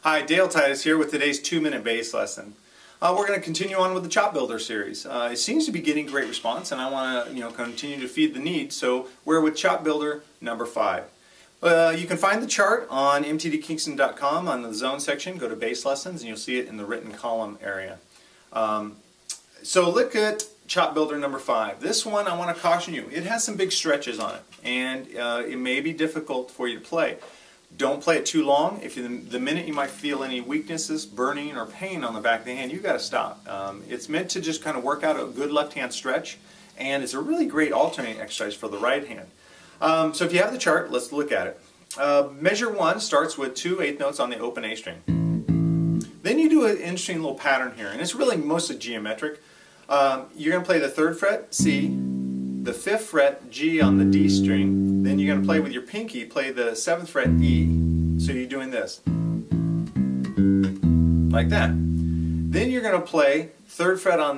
Hi, Dale Titus here with today's 2-minute bass lesson. We're going to continue on with the Chop Builder series. It seems to be getting great response, and I want to continue to feed the need. So we're with Chop Builder number 5. You can find the chart on mtdkingston.com on the zone section. Go to bass lessons, and you'll see it in the written column area. So look at Chop Builder number 5. This one, I want to caution you, it has some big stretches on it, and it may be difficult for you to play. Don't play it too long. If the minute you might feel any weaknesses, burning, or pain on the back of the hand, you've got to stop. It's meant to just kind of work out a good left hand stretch, and it's a really great alternating exercise for the right hand. So if you have the chart, let's look at it. Measure 1 starts with 2 eighth notes on the open A string. Then you do an interesting little pattern here, and it's really mostly geometric. You're going to play the 3rd fret, C, the 5th fret, G on the D string. Then you're going to play with your pinky, play the 7th fret, E. So you're doing this. Like that. Then you're going to play 3rd fret on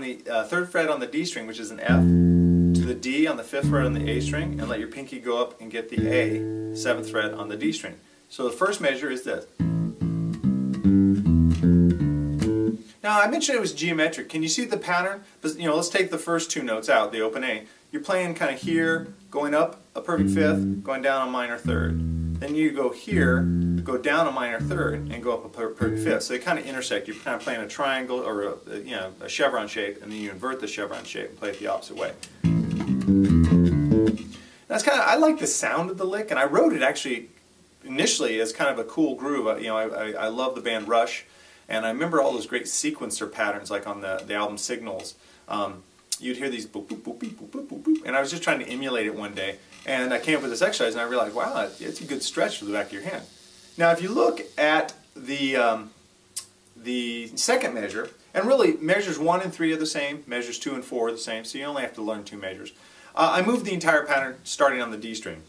the D string, which is an F, to the D on the 5th fret on the A string, and let your pinky go up and get the A, 7th fret on the D string. So the first measure is this. Now I mentioned it was geometric. Can you see the pattern? But let's take the first 2 notes out, the open A. You're playing kind of here, going up a perfect 5th, going down a minor 3rd. Then you go here, go down a minor 3rd, and go up a perfect 5th. So they kind of intersect. You're kind of playing a triangle or a chevron shape, and then you invert the chevron shape and play it the opposite way. That's I like the sound of the lick, and I wrote it actually initially as kind of a cool groove. I love the band Rush, and I remember all those great sequencer patterns like on the album Signals. You'd hear these boop, boop, boop, boop, boop, boop, boop, boop, and I was just trying to emulate it one day, and I came up with this exercise, and I realized, wow, it's a good stretch for the back of your hand. Now, if you look at the second measure, and really measures 1 and 3 are the same, measures 2 and 4 are the same, so you only have to learn 2 measures. I moved the entire pattern starting on the D string.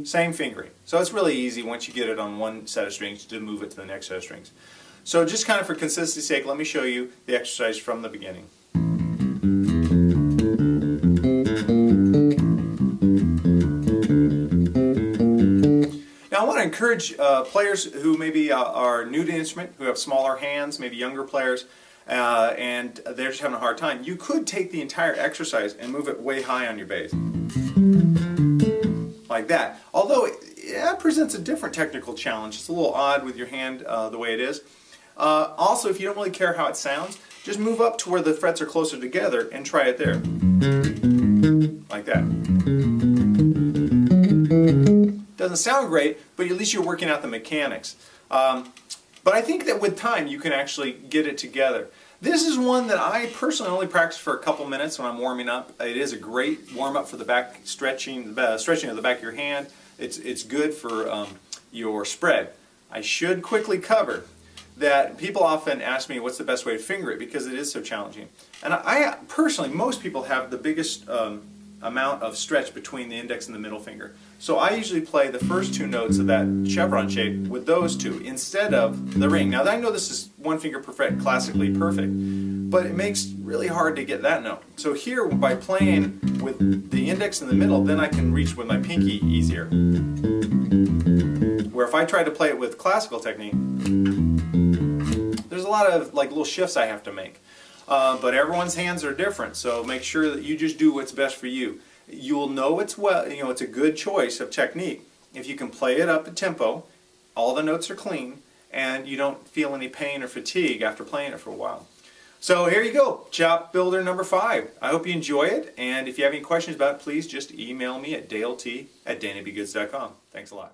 Same fingering. So it's really easy once you get it on one set of strings to move it to the next set of strings. So just kind of for consistency's sake, let me show you the exercise from the beginning. Now I want to encourage players who maybe are new to the instrument, who have smaller hands, maybe younger players, and they're just having a hard time. You could take the entire exercise and move it way high on your bass. Like that. Although it presents a different technical challenge. It's a little odd with your hand the way it is. Also, if you don't really care how it sounds, just move up to where the frets are closer together and try it there. Like that. Doesn't sound great, but at least you're working out the mechanics. But I think that with time you can actually get it together. This is one that I personally only practice for a couple minutes when I'm warming up. It is a great warm-up for the back stretching of the back of your hand. It's good for your spread. I should quickly cover that people often ask me what's the best way to finger it because it is so challenging. And I personally, most people have the biggest amount of stretch between the index and the middle finger. So I usually play the first 2 notes of that chevron shape with those 2 instead of the ring. Now I know this is 1 finger per fret, classically perfect, but it makes it really hard to get that note. So here, by playing with the index in the middle, then I can reach with my pinky easier. Where if I try to play it with classical technique, there's a lot of little shifts I have to make. But everyone's hands are different, so make sure that you just do what's best for you. You'll know it's a good choice of technique if you can play it up at tempo, all the notes are clean, and you don't feel any pain or fatigue after playing it for a while. So here you go, Chop Builder number 5. I hope you enjoy it, and if you have any questions about it, please just email me at dalet@danabygoods.com. Thanks a lot.